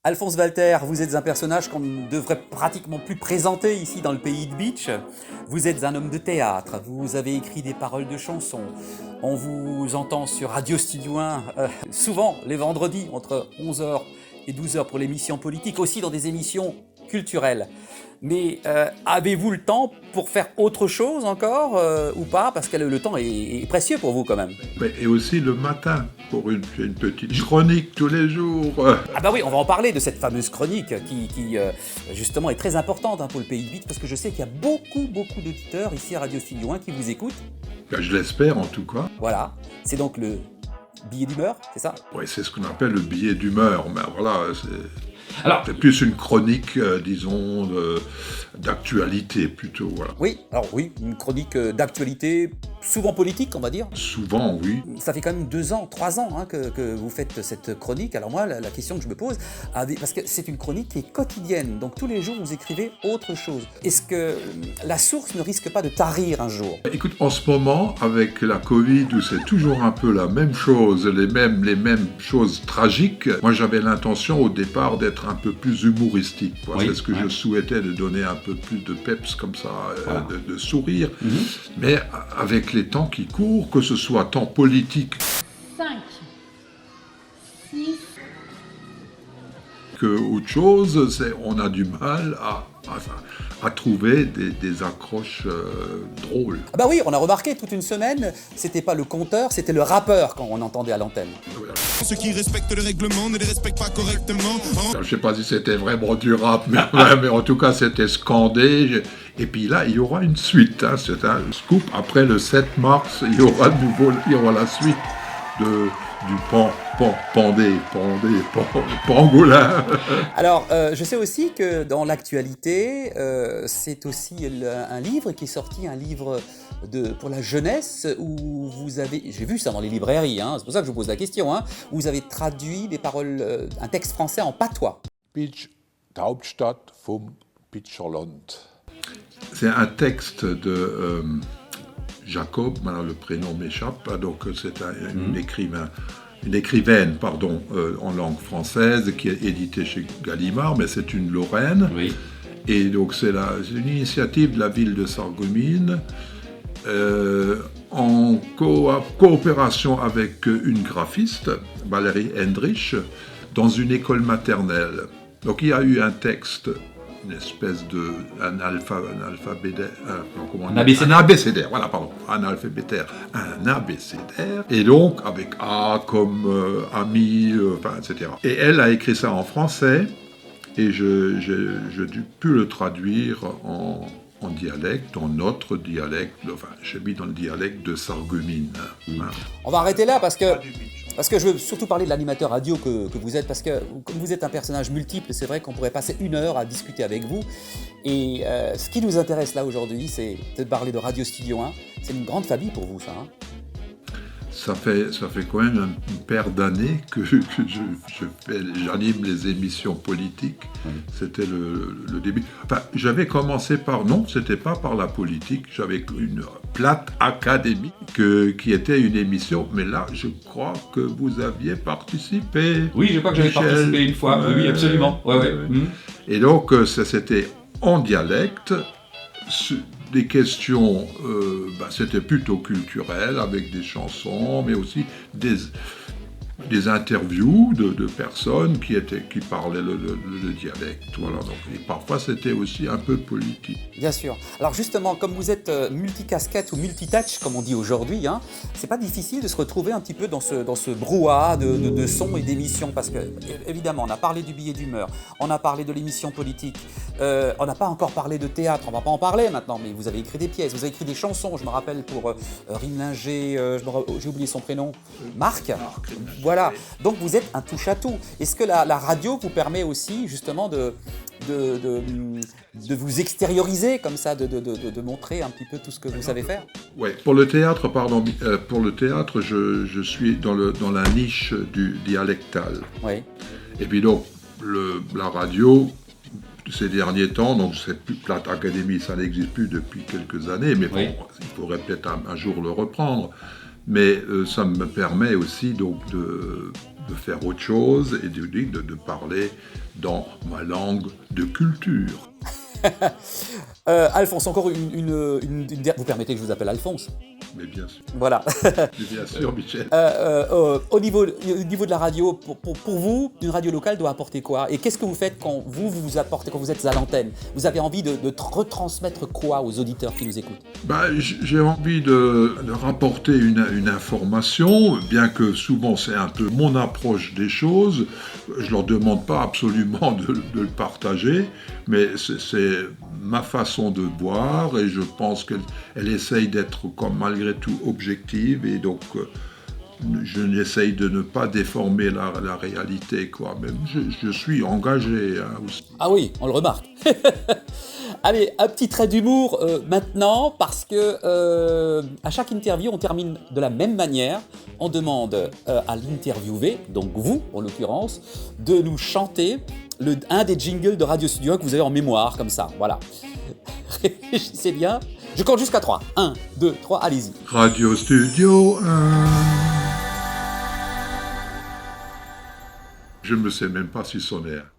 Alphonse Walter, vous êtes un personnage qu'on ne devrait pratiquement plus présenter ici dans le pays de Beach. Vous êtes un homme de théâtre, vous avez écrit des paroles de chansons. On vous entend sur Radio Studio 1, souvent les vendredis entre 11h et 12h pour l'émission politique, aussi dans des émissions culturelles. Mais avez-vous le temps pour faire autre chose encore ou pas? Parce que le temps est précieux pour vous quand même. Et aussi le matin, pour une petite chronique tous les jours. Ah bah oui, on va en parler de cette fameuse chronique qui justement est très importante pour le pays de Beach, parce que je sais qu'il y a beaucoup d'auditeurs ici à Radio Studio 1 qui vous écoutent. Je l'espère en tout cas. Voilà, c'est donc le billet d'humeur, c'est ça? Oui, c'est ce qu'on appelle le billet d'humeur. Mais voilà, c'est plus une chronique, disons, d'actualité plutôt. Voilà. Oui, alors oui, une chronique d'actualité, souvent politique, on va dire. Souvent, oui. Ça fait quand même 2 ans, 3 ans que vous faites cette chronique. Alors moi, la question que je me pose, parce que c'est une chronique qui est quotidienne, donc tous les jours vous écrivez autre chose. Est-ce que la source ne risque pas de tarir un jour? Écoute, en ce moment, avec la Covid, où c'est toujours un peu la même chose, les mêmes choses tragiques, moi j'avais l'intention au départ d'être un peu plus humoristique. Oui, c'est ce que je souhaitais, de donner un peu plus de peps comme ça, voilà. de sourire. Mais avec les temps qui courent, que ce soit temps politique 5, 6, que autre chose, on a du mal à trouver des accroches drôles. Ah bah oui, on a remarqué toute une semaine, c'était pas le conteur, c'était le rappeur quand on entendait à l'antenne. Ceux qui respectent le règlement ne les respectent pas correctement. Je sais pas si c'était vraiment du rap, mais en tout cas c'était scandé. Et puis là, il y aura une suite. C'est un scoop. Après le 7 mars, il y aura la suite du pangolin. Alors, je sais aussi que dans l'actualité, c'est aussi un livre qui est sorti, un livre pour la jeunesse, où vous avez, j'ai vu ça dans les librairies, c'est pour ça que je vous pose la question, où vous avez traduit des paroles, un texte français en patois. Beach, die Hauptstadt vom Beacherland. C'est un texte de Jacob, maintenant le prénom m'échappe, donc c'est une écrivaine en langue française qui est éditée chez Gallimard, mais c'est une Lorraine. Oui. Et donc c'est une initiative de la ville de Sarreguemines en coopération avec une graphiste, Valérie Hendrich, dans une école maternelle. Donc il y a eu un texte, une espèce un abécédaire, voilà, pardon, un abécédaire, et donc avec A comme ami, etc. Et elle a écrit ça en français, et j'ai pu le traduire en dialecte, en notre dialecte, j'ai mis dans le dialecte de Sarreguemines. On va arrêter là parce que je veux surtout parler de l'animateur radio que vous êtes, parce que comme vous êtes un personnage multiple, c'est vrai qu'on pourrait passer 1 heure à discuter avec vous. Et ce qui nous intéresse là aujourd'hui, c'est de parler de Radio Studio 1. C'est une grande famille pour vous, ça. Ça fait quand même une paire d'années que j'anime les émissions politiques. C'était le début. J'avais commencé non, c'était pas par la politique. J'avais une plate académique qui était une émission. Mais là, je crois que vous aviez participé. Oui, je crois que j'avais participé une fois. Oui, absolument. Ouais. Et donc, c'était en dialecte. Des questions, c'était plutôt culturel, avec des chansons, mais aussi des interviews de personnes qui parlaient le dialecte. Voilà. Donc, et parfois, c'était aussi un peu politique. Bien sûr. Alors justement, comme vous êtes multicasquette ou multitouch, comme on dit aujourd'hui, c'est pas difficile de se retrouver un petit peu dans ce brouhaha de sons et d'émissions, parce que, évidemment, on a parlé du billet d'humeur, on a parlé de l'émission politique, on n'a pas encore parlé de théâtre, on va pas en parler maintenant, mais vous avez écrit des pièces, vous avez écrit des chansons, je me rappelle pour Rimlinger, j'ai oublié son prénom, Marc. Voilà, donc vous êtes un touche-à-tout. Est-ce que la radio vous permet aussi justement de vous extérioriser comme ça, de montrer un petit peu tout ce que vous savez faire? Oui, pour le théâtre, je suis dans la niche du dialectal. Oui. Et puis donc, la radio, ces derniers temps, donc c'est plus Plate Académie, ça n'existe plus depuis quelques années, mais bon, il faudrait peut-être un jour le reprendre. Mais ça me permet aussi donc de faire autre chose et de parler dans ma langue de culture. Alphonse, encore vous permettez que je vous appelle Alphonse? Mais bien sûr. Voilà. Bien sûr, Michel. Au niveau de la radio, pour vous, une radio locale doit apporter quoi? Et qu'est-ce que vous faites quand vous apportez, quand vous êtes à l'antenne? Vous avez envie de retransmettre quoi aux auditeurs qui nous écoutent? J'ai envie de rapporter une information, bien que souvent c'est un peu mon approche des choses. Je leur demande pas absolument de le partager, mais c'est ma façon de voir et je pense qu'elle essaye d'être malgré tout objective et donc je n'essaye de ne pas déformer la réalité, quoi. Même je suis engagé aussi. Ah oui, on le remarque. Allez, un petit trait d'humour maintenant, parce que à chaque interview, on termine de la même manière. On demande à l'interviewé, donc vous en l'occurrence, de nous chanter un des jingles de Radio Studio 1 que vous avez en mémoire, comme ça, voilà. Réfléchissez bien. Je compte jusqu'à 3. 1, 2, 3, allez-y. Radio Studio 1. Je ne me sais même pas si son air.